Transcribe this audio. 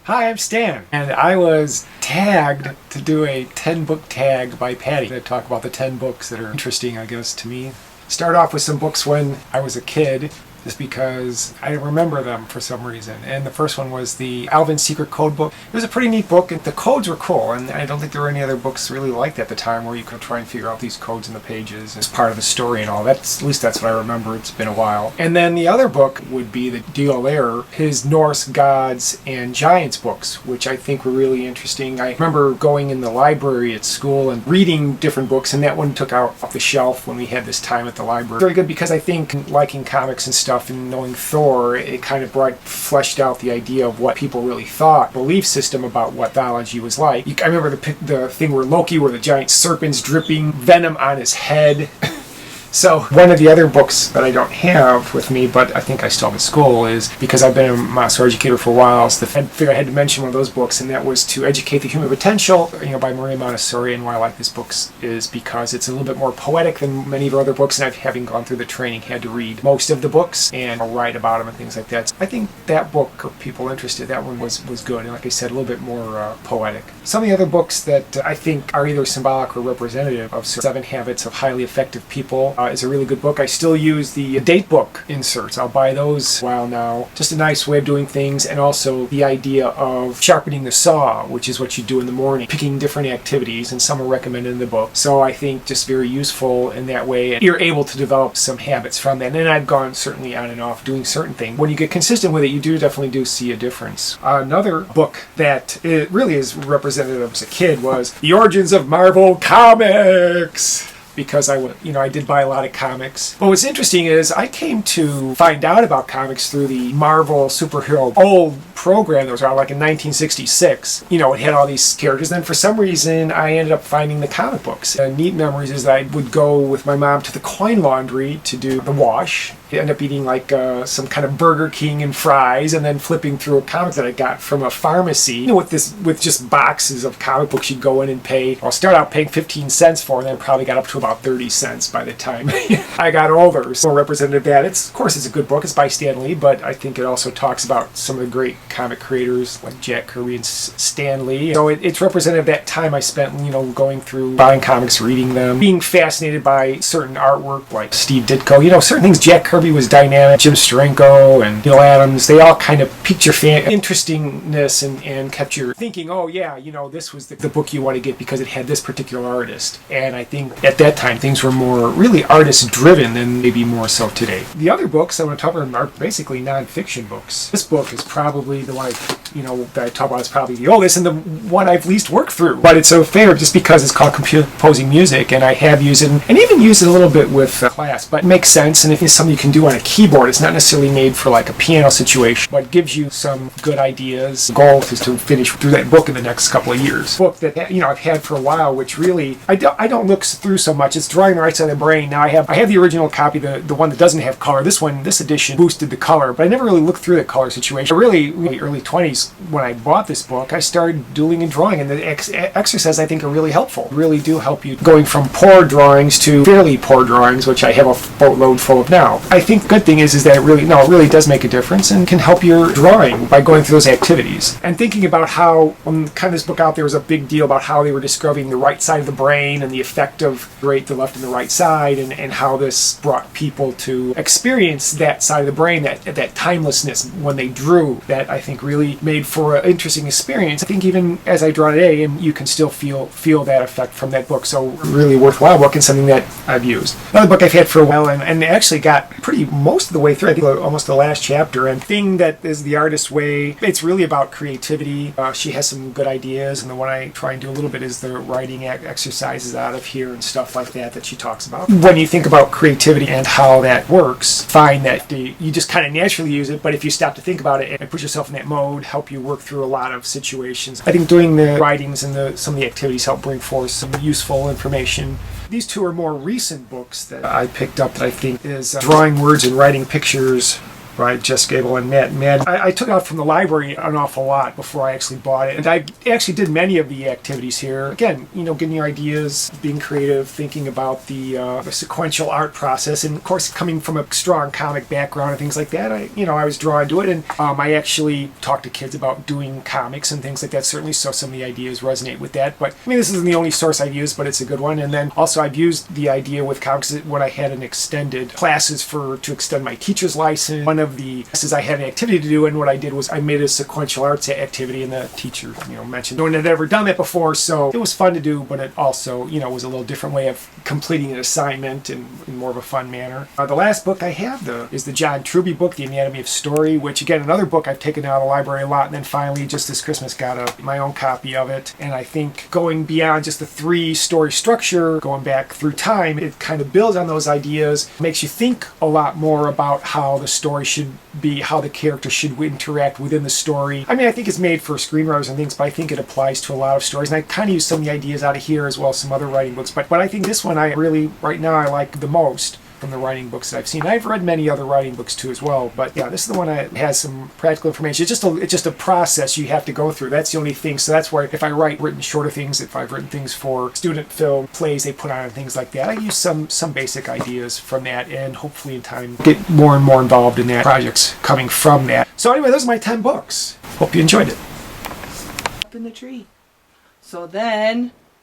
Hi, I'm Stan, and I was tagged to do a 10-book tag by Patty to talk about the 10 books that are interesting, I guess, to me. Start off with some books when I was a kid, just because I remember them for some reason. And the first one was the Alvin Secret Code book. It was a pretty neat book, and the codes were cool, and I don't think there were any other books really like that at the time where you could try and figure out these codes in the pages as part of the story and all. At least that's what I remember. It's been a while. And then the other book would be the deal there, his Norse gods and giants books, which I think were really interesting. I remember going in the library at school and reading different books, and that one took out off the shelf when we had this time at the library. Very good, because I think liking comics and stuff and knowing Thor, it kind of fleshed out the idea of what people really thought, belief system about what mythology was like. I remember the thing where Loki, where the giant serpent's dripping venom on his head. So one of the other books that I don't have with me, but I think I still have at school, is because I've been a Montessori educator for a while, so I figured I had to mention one of those books, and that was To Educate the Human Potential, by Maria Montessori. And why I like this book is because it's a little bit more poetic than many of her other books, and I've, having gone through the training, had to read most of the books and write about them and things like that. So I think that book, for people interested, that one was good, and like I said, a little bit more poetic. Some of the other books that I think are either symbolic or representative of 7 Habits of Highly Effective People is a really good book. I still use the date book inserts. I'll buy those a while now. Just a nice way of doing things, and also the idea of sharpening the saw, which is what you do in the morning, picking different activities, and some are recommended in the book. So I think just very useful in that way, and you're able to develop some habits from that. And then I've gone certainly on and off doing certain things. When you get consistent with it, you definitely do see a difference. Another book that it really is representative as a kid was The Origins of Marvel Comics, because I did buy a lot of comics. But what's interesting is I came to find out about comics through the Marvel superhero old program that was around like in 1966. It had all these characters. Then for some reason, I ended up finding the comic books. Neat memories is that I would go with my mom to the coin laundry to do the wash. I ended up eating like some kind of Burger King and fries, and then flipping through a comic that I got from a pharmacy. With just boxes of comic books, you'd go in and pay. I'll start out paying 15 cents for, and then probably got up to about 30 cents by the time I got older. So representative of that. Of course, it's a good book. It's by Stan Lee, but I think it also talks about some of the great comic creators like Jack Kirby and Stan Lee. So it's representative of that time I spent, going through buying comics, reading them, being fascinated by certain artwork like Steve Ditko. Certain things. Jack Kirby was dynamic. Jim Steranko and Neil Adams, they all kind of piqued your interestingness and kept your thinking, oh yeah, this was the book you want to get because it had this particular artist. And I think at that time things were more really artist driven than maybe more so today. The other books I want to talk about are basically non-fiction books. This book is probably the one that I talk about is probably the oldest and the one I've least worked through. But it's so favorite just because it's called Composing Music, and I have used it and even used it a little bit with class. But it makes sense, and if it's something you can do on a keyboard, it's not necessarily made for like a piano situation, but gives you some good ideas. The goal is to finish through that book in the next couple of years. Book that I've had for a while, which really I don't look through so much. It's Drawing the Right Side of the Brain. Now I have the original copy, the one that doesn't have color. This edition boosted the color, but I never really looked through the color situation. Really, in the early 20s, when I bought this book, I started doodling and drawing, and the exercises I think are really helpful. Really do help you going from poor drawings to fairly poor drawings, which I have a boatload full of now. I think the good thing is that it really does make a difference and can help your drawing by going through those activities. And thinking about how, when kind of this book out there was a big deal about how they were describing the right side of the brain and the effect of the left and the right side, and how this brought people to experience that side of the brain, that timelessness when they drew, that I think really made for an interesting experience. I think even as I draw today, you can still feel that effect from that book. So really worthwhile book, and something that I've used. Another book I've had for a while, and actually got most of the way through, I think almost the last chapter, and thing that is The Artist's Way. It's really about creativity. She has some good ideas, and the one I try and do a little bit is the writing exercises out of here and stuff like that she talks about. When you think about creativity and how that works, find that you just kind of naturally use it, but if you stop to think about it and put yourself in that mode, help you work through a lot of situations. I think doing the writings and some of the activities help bring forth some useful information. These two are more recent books that I picked up that I think is Drawing Words and Writing Pictures by Jess Gable and Matt Madden. I took out from the library an awful lot before I actually bought it. And I actually did many of the activities here. Again, getting your ideas, being creative, thinking about the sequential art process. And of course, coming from a strong comic background and things like that, I was drawn to it. And I actually talked to kids about doing comics and things like that, certainly, so some of the ideas resonate with that. But this isn't the only source I've used, but it's a good one. And then also I've used the idea with comics when I had an extended classes to extend my teacher's license. One of the classes I had an activity to do, and what I did was I made a sequential arts activity, and the teacher mentioned no one had ever done that before, so it was fun to do, but it also was a little different way of completing an assignment in more of a fun manner. The last book I have is the John Truby book, The Anatomy of Story, which again, another book I've taken out of the library a lot, and then finally just this Christmas got my own copy of it. And I think going beyond just the 3-story structure, going back through time, it kind of builds on those ideas, makes you think a lot more about how the story should be, how the character should interact within the story. I think it's made for screenwriters and things, but I think it applies to a lot of stories. And I kind of use some of the ideas out of here as well as some other writing books. But I think this one right now I like the most from the writing books that I've seen. I've read many other writing books too as well, but yeah, this is the one that has some practical information. It's just a process you have to go through. That's the only thing. So that's why if I written shorter things, if I've written things for student film plays they put on and things like that, I use some basic ideas from that, and hopefully in time get more and more involved in that projects coming from that. So anyway, those are my 10 books. Hope you enjoyed it. Up in the tree. So then